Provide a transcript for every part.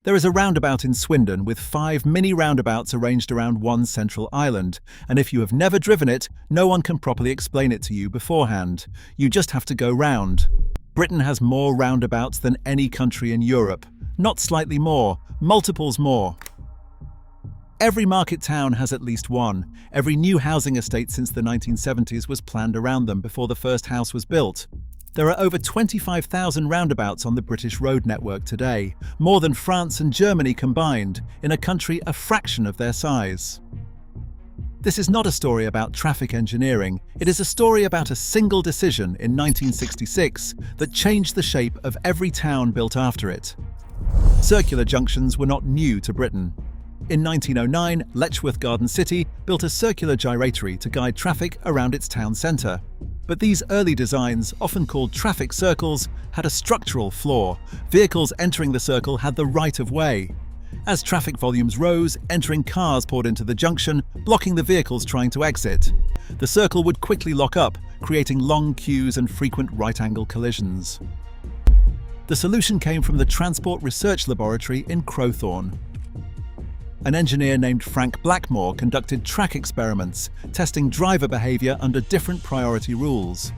There is a roundabout in Swindon with 5 mini-roundabouts arranged around one central island, and if you have never driven it, no one can properly explain it to you beforehand. You just have to go round. Britain has more roundabouts than any country in Europe. Not slightly more, multiples more. Every market town has at least one. Every new housing estate since the 1970s was planned around them before the first house was built. There are over 25,000 roundabouts on the British road network today, more than France and Germany combined, in a country a fraction of their size. This is not a story about traffic engineering, it is a story about a single decision in 1966 that changed the shape of every town built after it. Circular junctions were not new to Britain. In 1909, Letchworth Garden City built a circular gyratory to guide traffic around its town centre. But these early designs, often called traffic circles, had a structural flaw. Vehicles entering the circle had the right of way. As traffic volumes rose, entering cars poured into the junction, blocking the vehicles trying to exit. The circle would quickly lock up, creating long queues and frequent right-angle collisions. The solution came from the Transport Research Laboratory in Crowthorne. An engineer named Frank Blackmore conducted track experiments, testing driver behaviour under different priority rules.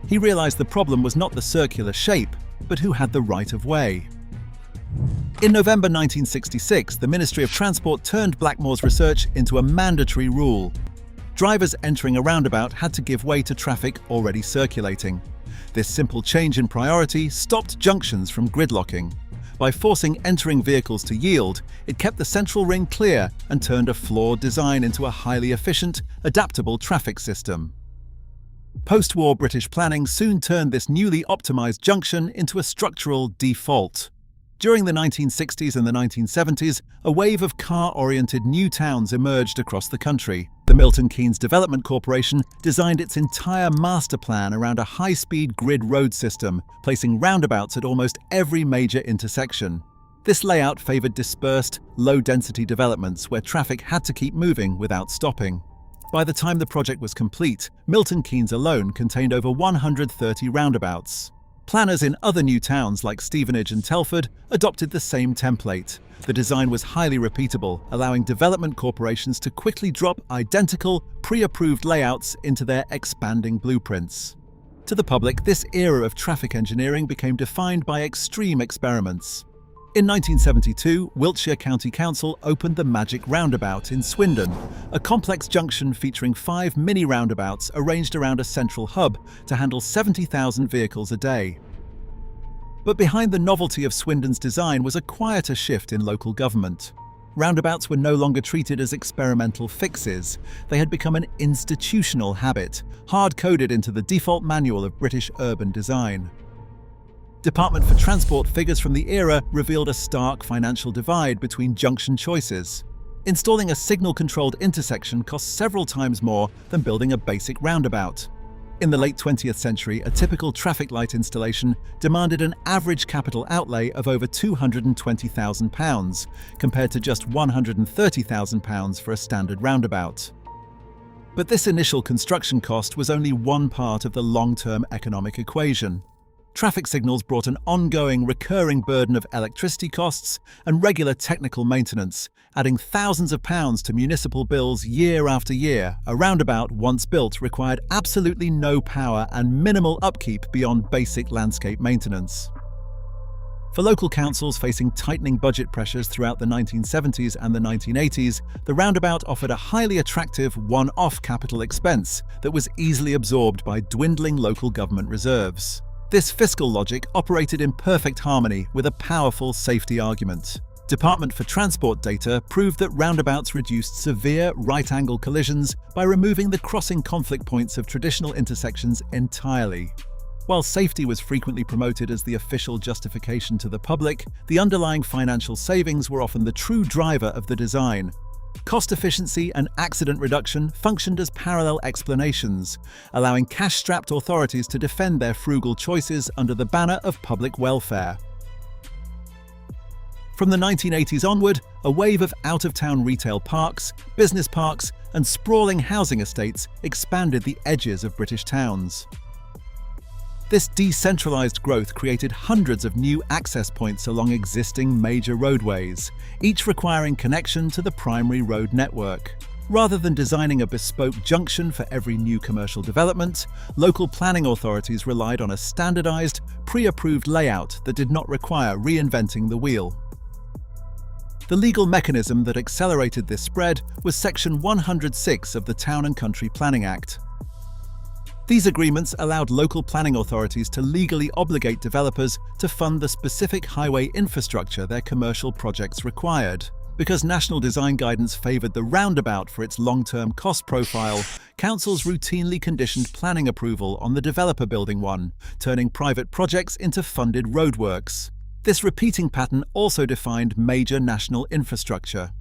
He realised the problem was not the circular shape, but who had the right of way. In November 1966, the Ministry of Transport turned Blackmore's research into a mandatory rule. Drivers entering a roundabout had to give way to traffic already circulating. This simple change in priority stopped junctions from gridlocking. By forcing entering vehicles to yield, it kept the central ring clear and turned a flawed design into a highly efficient, adaptable traffic system. Post-war British planning soon turned this newly optimized junction into a structural default. During the 1960s and the 1970s, a wave of car-oriented new towns emerged across the country. The Milton Keynes Development Corporation designed its entire master plan around a high-speed grid road system, placing roundabouts at almost every major intersection. This layout favored dispersed, low-density developments where traffic had to keep moving without stopping. By the time the project was complete, Milton Keynes alone contained over 130 roundabouts. Planners in other new towns like Stevenage and Telford adopted the same template. The design was highly repeatable, allowing development corporations to quickly drop identical, pre-approved layouts into their expanding blueprints. To the public, this era of traffic engineering became defined by extreme experiments. In 1972, Wiltshire County Council opened the Magic Roundabout in Swindon, a complex junction featuring 5 mini-roundabouts arranged around a central hub to handle 70,000 vehicles a day. But behind the novelty of Swindon's design was a quieter shift in local government. Roundabouts were no longer treated as experimental fixes. They had become an institutional habit, hard-coded into the default manual of British urban design. Department for Transport figures from the era revealed a stark financial divide between junction choices. Installing a signal-controlled intersection costs several times more than building a basic roundabout. In the late 20th century, a typical traffic light installation demanded an average capital outlay of over £220,000, compared to just £130,000 for a standard roundabout. But this initial construction cost was only one part of the long-term economic equation. Traffic signals brought an ongoing, recurring burden of electricity costs and regular technical maintenance, adding thousands of pounds to municipal bills year after year. A roundabout, once built, required absolutely no power and minimal upkeep beyond basic landscape maintenance. For local councils facing tightening budget pressures throughout the 1970s and the 1980s, the roundabout offered a highly attractive one-off capital expense that was easily absorbed by dwindling local government reserves. This fiscal logic operated in perfect harmony with a powerful safety argument. Department for Transport data proved that roundabouts reduced severe right-angle collisions by removing the crossing conflict points of traditional intersections entirely. While safety was frequently promoted as the official justification to the public, the underlying financial savings were often the true driver of the design. Cost efficiency and accident reduction functioned as parallel explanations, allowing cash-strapped authorities to defend their frugal choices under the banner of public welfare. From the 1980s onward, a wave of out-of-town retail parks, business parks, and sprawling housing estates expanded the edges of British towns. This decentralized growth created hundreds of new access points along existing major roadways, each requiring connection to the primary road network. Rather than designing a bespoke junction for every new commercial development, local planning authorities relied on a standardized, pre-approved layout that did not require reinventing the wheel. The legal mechanism that accelerated this spread was Section 106 of the Town and Country Planning Act. These agreements allowed local planning authorities to legally obligate developers to fund the specific highway infrastructure their commercial projects required. Because national design guidance favoured the roundabout for its long-term cost profile, councils routinely conditioned planning approval on the developer building one, turning private projects into funded roadworks. This repeating pattern also defined major national infrastructure.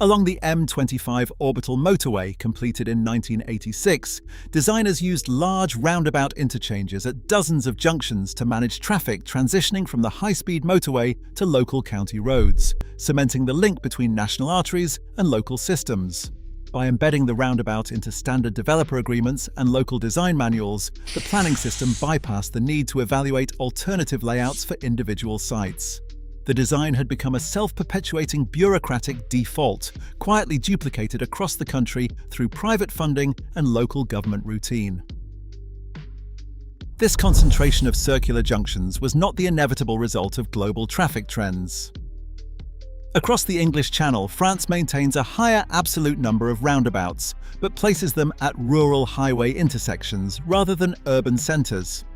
Along the M25 orbital motorway, completed in 1986, designers used large roundabout interchanges at dozens of junctions to manage traffic transitioning from the high-speed motorway to local county roads, cementing the link between national arteries and local systems. By embedding the roundabout into standard developer agreements and local design manuals, the planning system bypassed the need to evaluate alternative layouts for individual sites. The design had become a self-perpetuating bureaucratic default, quietly duplicated across the country through private funding and local government routine. This concentration of circular junctions was not the inevitable result of global traffic trends. Across the English Channel, France maintains a higher absolute number of roundabouts, but places them at rural highway intersections rather than urban centres.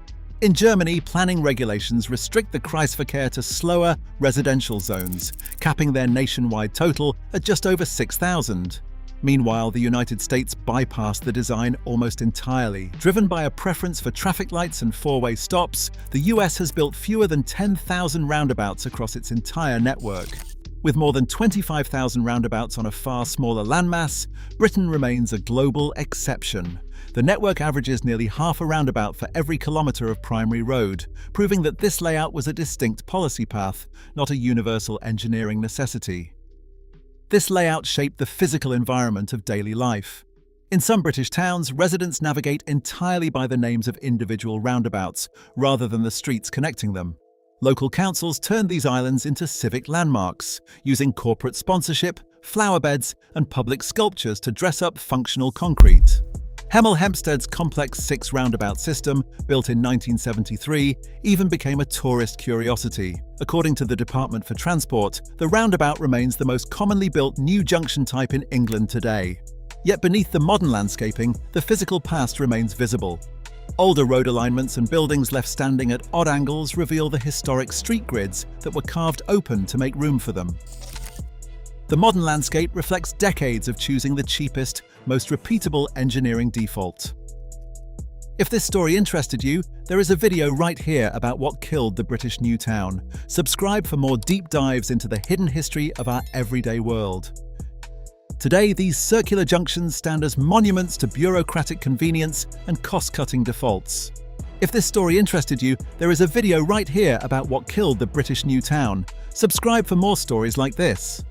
In Germany, planning regulations restrict the Kreisverkehr to slower residential zones, capping their nationwide total at just over 6,000. Meanwhile, the United States bypassed the design almost entirely. Driven by a preference for traffic lights and four-way stops, the US has built fewer than 10,000 roundabouts across its entire network. With more than 25,000 roundabouts on a far smaller landmass, Britain remains a global exception. The network averages nearly half a roundabout for every kilometre of primary road, proving that this layout was a distinct policy path, not a universal engineering necessity. This layout shaped the physical environment of daily life. In some British towns, residents navigate entirely by the names of individual roundabouts, rather than the streets connecting them. Local councils turned these islands into civic landmarks, using corporate sponsorship, flower beds, and public sculptures to dress up functional concrete. Hemel Hempstead's complex 6-roundabout system, built in 1973, even became a tourist curiosity. According to the Department for Transport, the roundabout remains the most commonly built new junction type in England today. Yet beneath the modern landscaping, the physical past remains visible. Older road alignments and buildings left standing at odd angles reveal the historic street grids that were carved open to make room for them. The modern landscape reflects decades of choosing the cheapest, most repeatable engineering default. If this story interested you, there is a video right here about what killed the British New Town. Subscribe for more deep dives into the hidden history of our everyday world. Today, these circular junctions stand as monuments to bureaucratic convenience and cost-cutting defaults. If this story interested you, there is a video right here about what killed the British New Town. Subscribe for more stories like this.